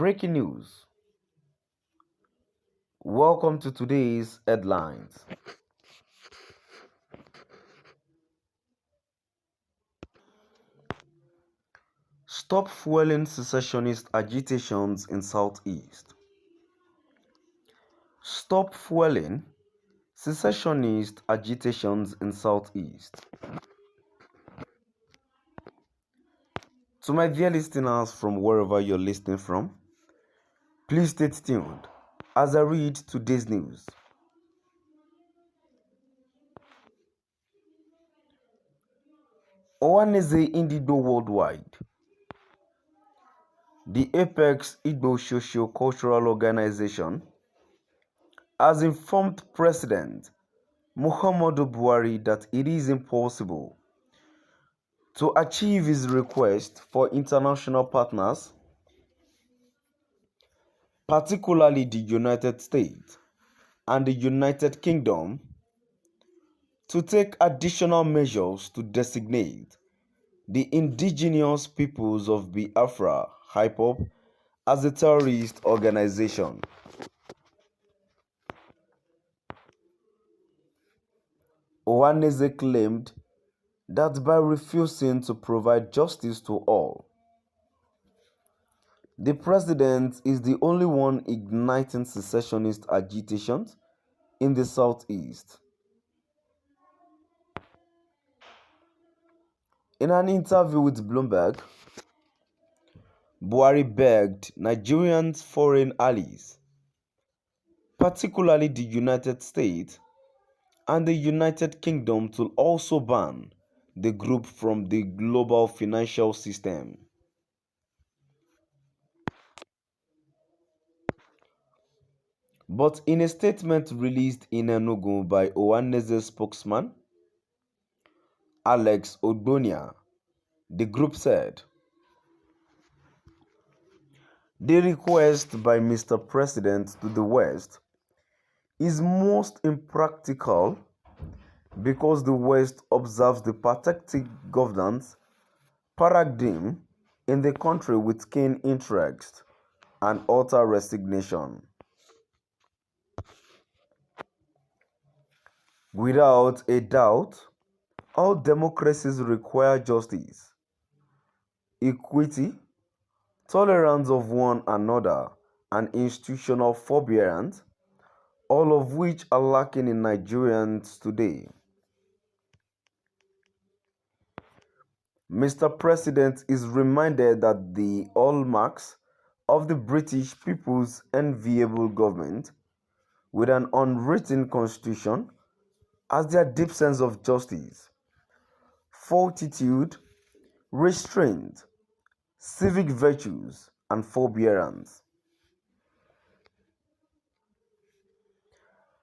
Breaking news. Welcome to today's headlines. Stop fueling secessionist agitations in Southeast. Stop fueling secessionist agitations in Southeast. To my dear listeners from wherever you're listening from, please stay tuned as I read today's news. Ohaneze Indigo Worldwide. The Apex Igbo Socio-Cultural Organization has informed President Muhammadu Buhari that it is impossible to achieve his request for international partners, particularly the United States and the United Kingdom, to take additional measures to designate the indigenous peoples of Biafra, Ipobs, as a terrorist organization. Ohaneze claimed that by refusing to provide justice to all, the president is the only one igniting secessionist agitations in the Southeast. In an interview with Bloomberg, Buhari begged Nigerians' foreign allies, particularly the United States and the United Kingdom, to also ban the group from the global financial system. But in a statement released in Enugu by Ohanese's spokesman, Alex Ogbonia, the group said, "The request by Mr. President to the West is most impractical because the West observes the participatory governance paradigm in the country with keen interest and utter resignation. Without a doubt, all democracies require justice, equity, tolerance of one another, and institutional forbearance, all of which are lacking in Nigerians today. Mr. President is reminded that the hallmarks of the British people's enviable government, with an unwritten constitution, as their deep sense of justice, fortitude, restraint, civic virtues, and forbearance.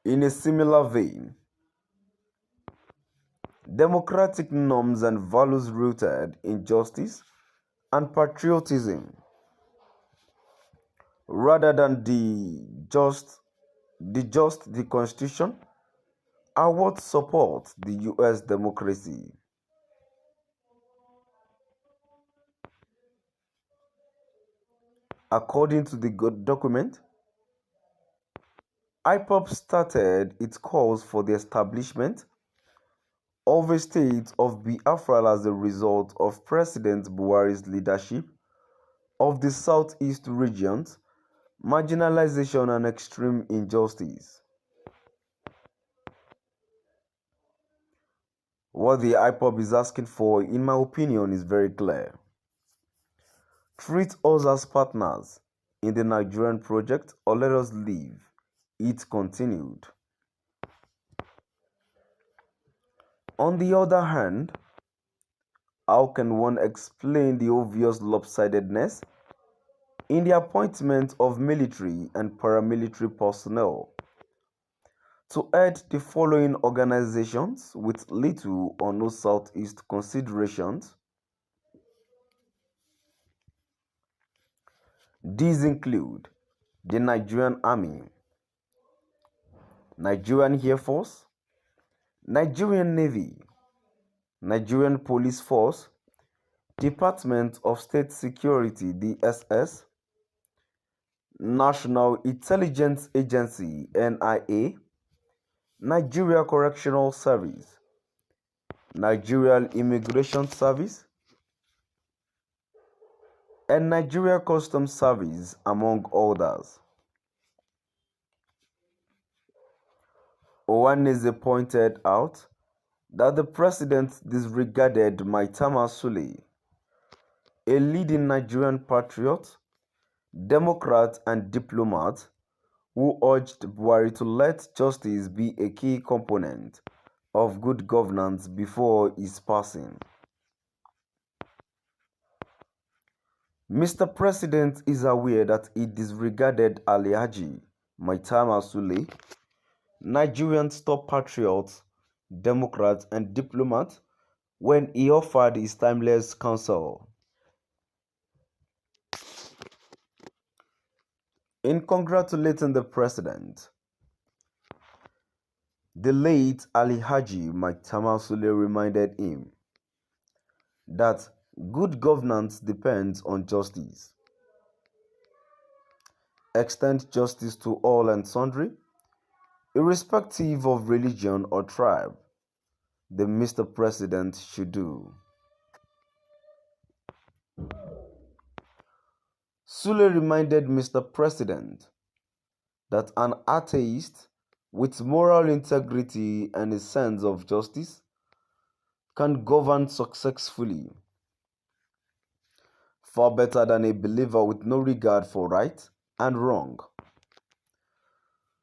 In a similar vein, democratic norms and values rooted in justice and patriotism, rather than the Constitution, are what support the U.S. democracy. According to the document, Ipobs started its calls for the establishment of a state of Biafra as a result of President Buhari's leadership of the Southeast region's marginalization and extreme injustice. What the Ipob is asking for, in my opinion, is very clear. Treat us as partners in the Nigerian project, or let us leave it continued. On the other hand, how can one explain the obvious lopsidedness in the appointment of military and paramilitary personnel to head the following organizations with little or no Southeast considerations? These include the Nigerian Army, Nigerian Air Force, Nigerian Navy, Nigerian Police Force, Department of State Security (DSS), National Intelligence Agency (NIA), Nigeria Correctional Service, Nigerian Immigration Service, and Nigeria Customs Service, among others. Owaneze pointed out that the president disregarded Maitama Sule, a leading Nigerian patriot, Democrat, and diplomat who urged Buhari to let justice be a key component of good governance before his passing. Mr. President is aware that he disregarded Alhaji Maitama Sule, Nigerian top patriot, Democrat, and diplomat, when he offered his timeless counsel. In congratulating the president, the late Alhaji Maitama Sule reminded him that good governance depends on justice. Extend justice to all and sundry, irrespective of religion or tribe, the Mr. President should do. Sule reminded Mr. President that an atheist with moral integrity and a sense of justice can govern successfully, far better than a believer with no regard for right and wrong.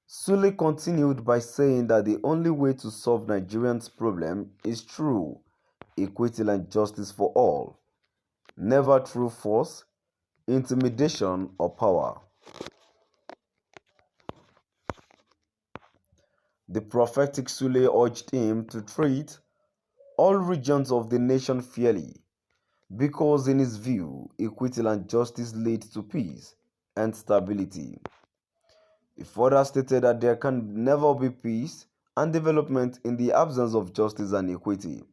Sule continued by saying that the only way to solve Nigerians' problem is through equity and justice for all, never through force, intimidation, or power. The prophetic Sule urged him to treat all regions of the nation fairly, because in his view, equity and justice lead to peace and stability. He further stated that there can never be peace and development in the absence of justice and equity.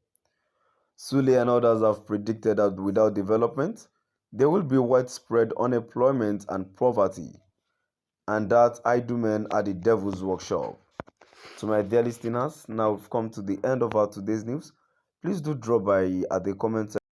Sule and others have predicted that without development, there will be widespread unemployment and poverty, and that idle men are the devil's workshop. To my dear listeners, now we've come to the end of our today's news. Please do drop by at the comment section